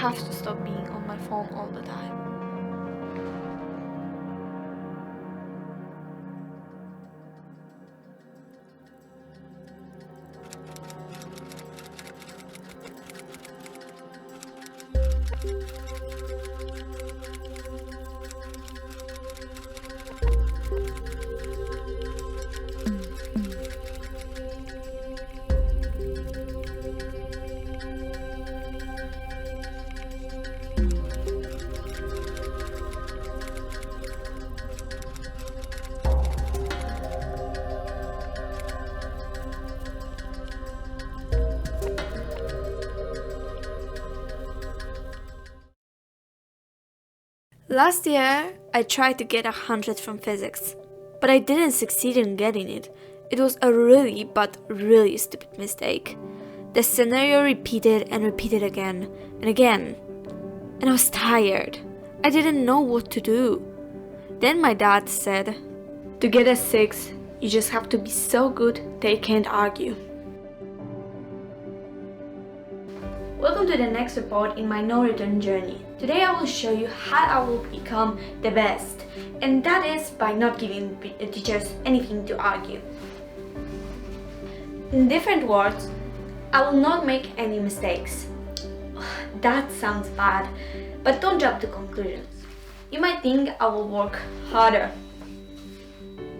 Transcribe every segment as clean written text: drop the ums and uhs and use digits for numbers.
have to stop being on my phone all the time. Last year, I tried to get 100 from physics, but I didn't succeed in getting it. It was a really stupid mistake. The scenario repeated and repeated again and again, and I was tired. I didn't know what to do. Then my dad said, to get a 6, you just have to be so good they can't argue. Welcome to the next report in my no-return journey. Today I will show you how I will become the best, and that is by not giving teachers anything to argue. In different words, I will not make any mistakes. That sounds bad, but don't jump to conclusions. You might think I will work harder,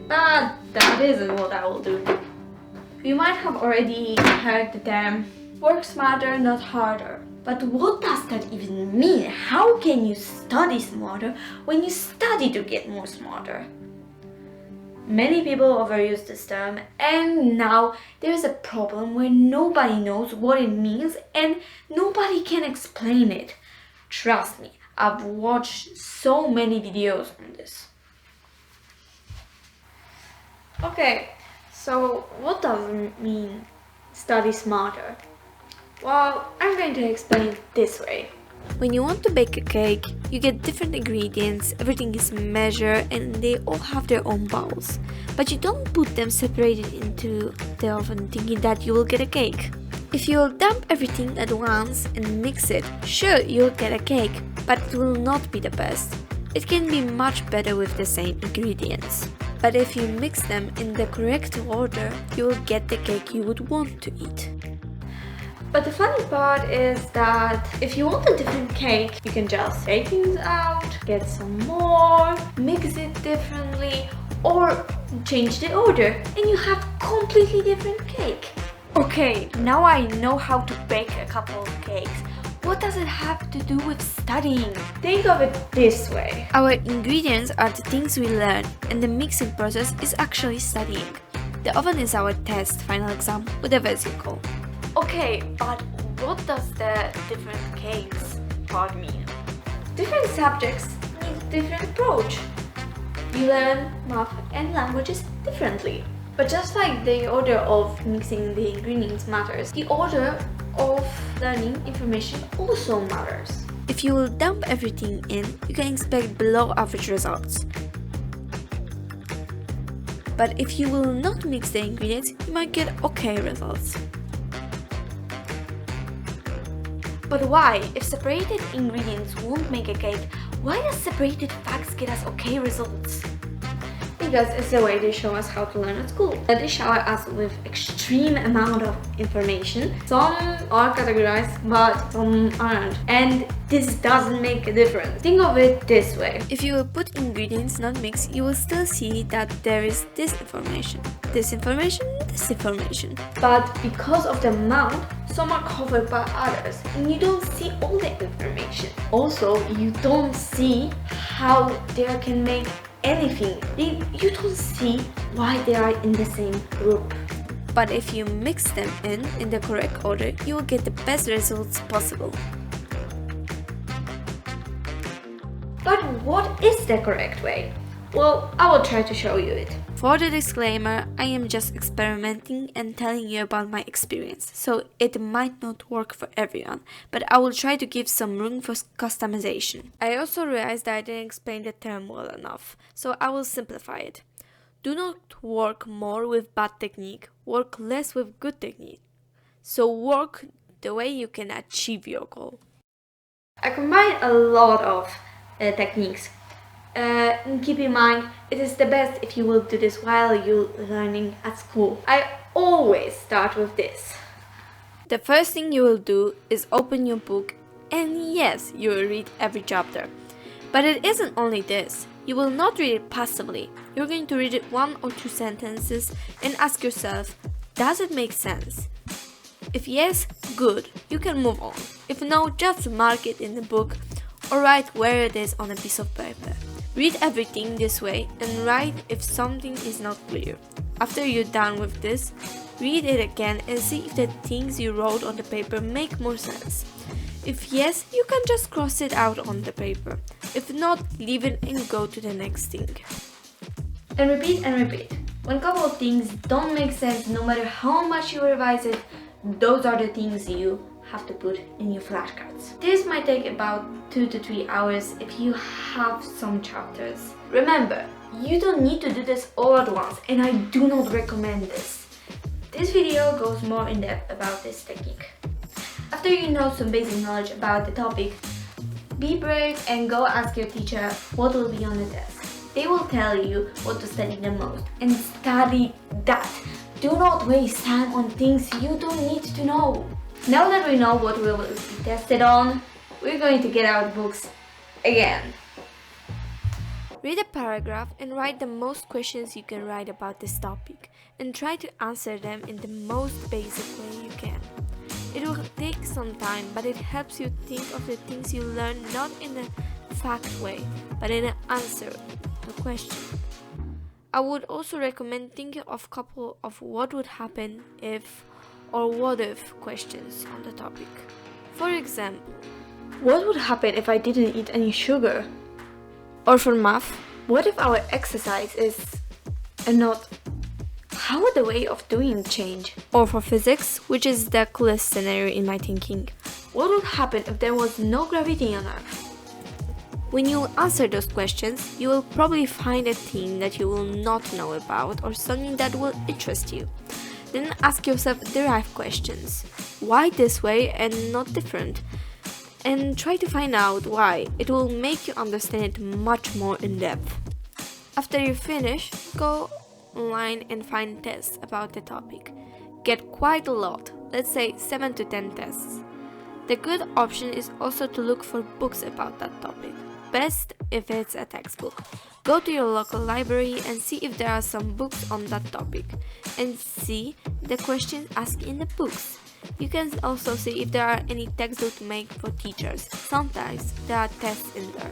but that isn't what I will do. You might have already heard the term work smarter, not harder. But what does that even mean? How can you study smarter when you study to get more smarter? Many people overuse this term, and now there is a problem where nobody knows what it means and nobody can explain it. Trust me, I've watched so many videos on this. Okay, so what does it mean study smarter? Well, I'm going to explain it this way. When you want to bake a cake, you get different ingredients, everything is measured and they all have their own bowls. But you don't put them separated into the oven thinking that you will get a cake. If you'll dump everything at once and mix it, sure, you'll get a cake, but it will not be the best. It can be much better with the same ingredients. But if you mix them in the correct order, you will get the cake you would want to eat. But the funny part is that if you want a different cake, you can just take things out, get some more, mix it differently, or change the order, and you have completely different cake. Okay, now I know how to bake a couple of cakes. What does it have to do with studying? Think of it this way. Our ingredients are the things we learn, and the mixing process is actually studying. The oven is our test, final exam, whatever it's called. Okay, but what does the different cakes part mean? Different subjects need different approach. You learn math and languages differently. But just like the order of mixing the ingredients matters, the order of learning information also matters. If you will dump everything in, you can expect below average results. But if you will not mix the ingredients, you might get okay results. But why? If separated ingredients won't make a cake, why does separated facts get us okay results? Because it's the way they show us how to learn at school. They shower us with extreme amount of information. Some are categorized, but some aren't. And this doesn't make a difference. Think of it this way. If you will put ingredients not mixed, you will still see that there is this information, this information, this information. But because of the amount, some are covered by others, and you don't see all the information. Also, you don't see how they can make anything. You don't see why they are in the same group. But if you mix them in the correct order, you will get the best results possible. But what is the correct way? Well, I will try to show you it. For the disclaimer, I am just experimenting and telling you about my experience, so it might not work for everyone, but I will try to give some room for customization. I also realized that I didn't explain the term well enough, so I will simplify it. Do not work more with bad technique, work less with good technique. So work the way you can achieve your goal. I combine a lot of techniques. And keep in mind, it is the best if you will do this while you're learning at school. I always start with this. The first thing you will do is open your book, and yes, you will read every chapter. But it isn't only this. You will not read it passively. You're going to read it 1 or 2 sentences and ask yourself, does it make sense? If yes, good, you can move on. If no, just mark it in the book or write where it is on a piece of paper. Read everything this way and write if something is not clear. After you're done with this, read it again and see if the things you wrote on the paper make more sense. If yes, you can just cross it out on the paper. If not, leave it and go to the next thing. And repeat and repeat. When a couple of things don't make sense, no matter how much you revise it, those are the things you have to put in your flashcards. This might take about 2 to 3 hours if you have some chapters. Remember, you don't need to do this all at once, and I do not recommend this. This video goes more in depth about this technique. After you know some basic knowledge about the topic, be brave and go ask your teacher what will be on the test. They will tell you what to study the most, and study that. Do not waste time on things you don't need to know. Now that we know what we will be tested on, we're going to get out books again. Read a paragraph and write the most questions you can write about this topic, and try to answer them in the most basic way you can. It will take some time, but it helps you think of the things you learn not in a fact way, but in an answer to a question. I would also recommend thinking of a couple of what would happen if or what if questions on the topic. For example, what would happen if I didn't eat any sugar? Or for math, what if our exercise is a not? How would the way of doing change? Or for physics, which is the coolest scenario in my thinking, what would happen if there was no gravity on Earth? When you answer those questions, you will probably find a thing that you will not know about or something that will interest you. Then ask yourself derived questions. Why this way and not different? And try to find out why. It will make you understand it much more in depth. After you finish, go online and find tests about the topic. Get quite a lot, let's say 7 to 10 tests. The good option is also to look for books about that topic. Best if it's a textbook. Go to your local library and see if there are some books on that topic, and see the questions asked in the books. You can also see if there are any textbooks made for teachers. Sometimes there are tests in there.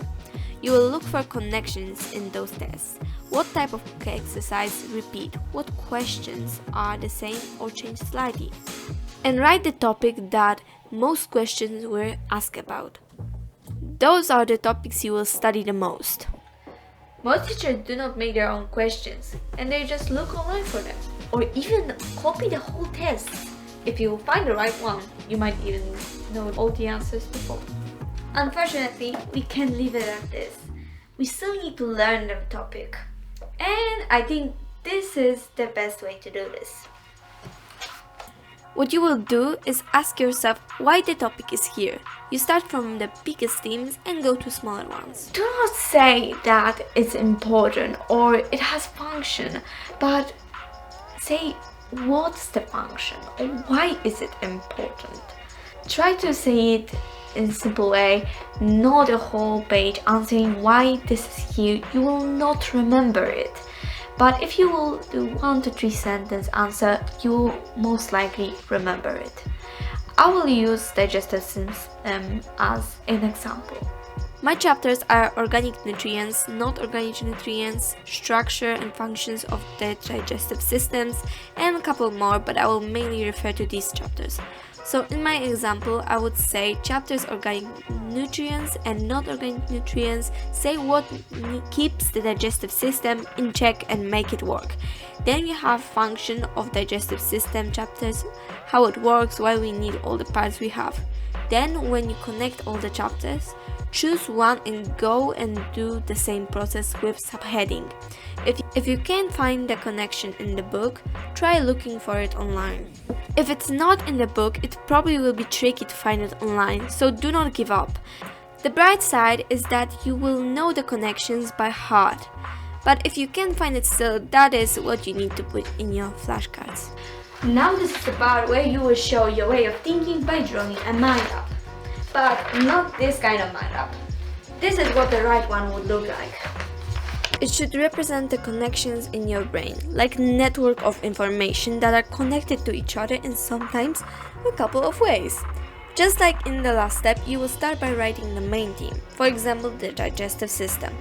You will look for connections in those tests. What type of exercise repeat? What questions are the same or change slightly? And write the topic that most questions were asked about. Those are the topics you will study the most. Most teachers do not make their own questions, and they just look online for them, or even copy the whole test. If you find the right one, you might even know all the answers before. Unfortunately, we can't leave it at this. We still need to learn the topic. And I think this is the best way to do this. What you will do is ask yourself why the topic is here. You start from the biggest themes and go to smaller ones. Do not say that it's important or it has function, but say what's the function or why is it important. Try to say it in a simple way, not a whole page answering why this is here. You will not remember it. But if you will do 1 to 3 sentence answer, you will most likely remember it. I will use digestive systems as an example. My chapters are organic nutrients, not organic nutrients, structure and functions of the digestive systems, and a couple more, but I will mainly refer to these chapters. So in my example, I would say chapters organic nutrients and not organic nutrients say what keeps the digestive system in check and make it work. Then you have function of digestive system chapters, how it works, why we need all the parts we have. Then when you connect all the chapters, choose one and go and do the same process with subheading. If you can't find the connection in the book, try looking for it online. If it's not in the book, it probably will be tricky to find it online, so do not give up. The bright side is that you will know the connections by heart. But if you can't find it still, that is what you need to put in your flashcards. Now this is the part where you will show your way of thinking by drawing a mind map. But not this kind of mind map. This is what the right one would look like. It should represent the connections in your brain, like a network of information that are connected to each other in sometimes a couple of ways. Just like in the last step, you will start by writing the main theme, for example the digestive system.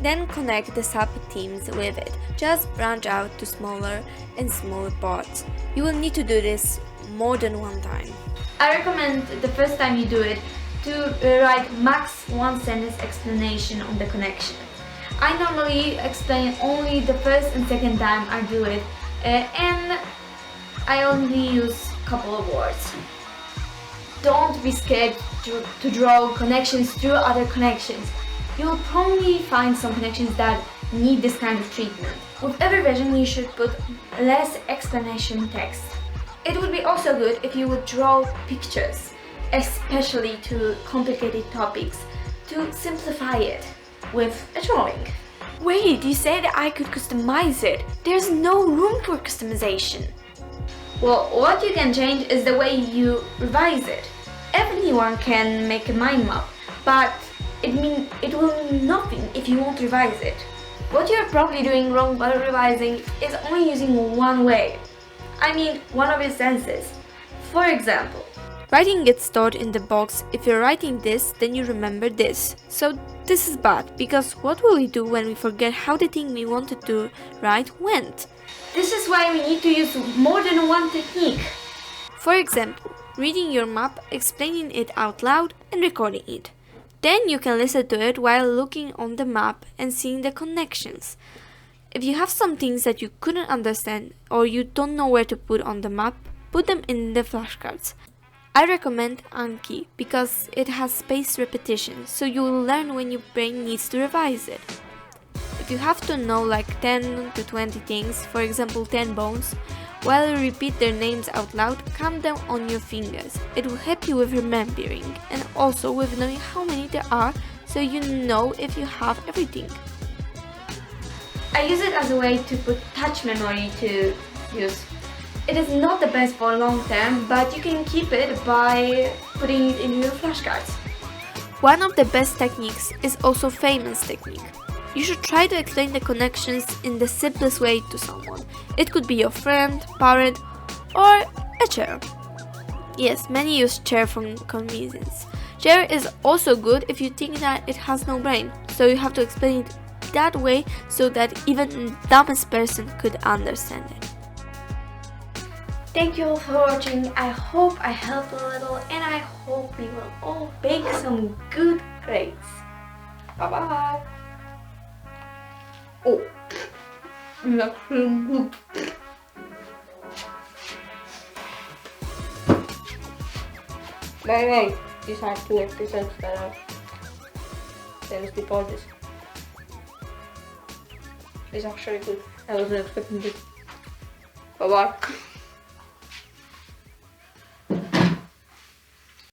Then connect the sub-themes with it. Just branch out to smaller and smaller parts. You will need to do this more than one time. I recommend the first time you do it to write max one sentence explanation on the connection. I normally explain only the first and second time I do it, and I only use a couple of words. Don't be scared to draw connections through other connections. You'll probably find some connections that need this kind of treatment. With every version you should put less explanation text. It would be also good if you would draw pictures, especially to complicated topics, to simplify it with a drawing. Wait, you said I could customize it. There's no room for customization. Well, what you can change is the way you revise it. Everyone can make a mind map, but it will mean nothing if you won't revise it. What you're probably doing wrong while revising is only using one way. I mean, one of your senses. For example, writing gets stored in the box. If you're writing this, then you remember this. So this is bad, because what will we do when we forget how the thing we wanted to write went? This is why we need to use more than one technique. For example, reading your map, explaining it out loud, and recording it. Then you can listen to it while looking on the map and seeing the connections. If you have some things that you couldn't understand or you don't know where to put on the map, put them in the flashcards. I recommend Anki because it has spaced repetition, so you will learn when your brain needs to revise it. If you have to know like 10 to 20 things, for example 10 bones, while you repeat their names out loud, count them on your fingers. It will help you with remembering and also with knowing how many there are, so you know if you have everything. I use it as a way to put touch memory to use. It is not the best for long term, but you can keep it by putting it in your flashcards. One of the best techniques is also famous technique. You should try to explain the connections in the simplest way to someone. It could be your friend, parent, or a chair. Yes, many use chair for convenience. Chair is also good if you think that it has no brain, so you have to explain it that way so that even the dumbest person could understand it. Thank you all for watching. I hope I helped a little, and I hope we will all bake some good grades. Bye bye. Oh, that's so good. By the way, these are 2 episodes that are finished before this. It's actually good. I wasn't expecting this. Bye bye.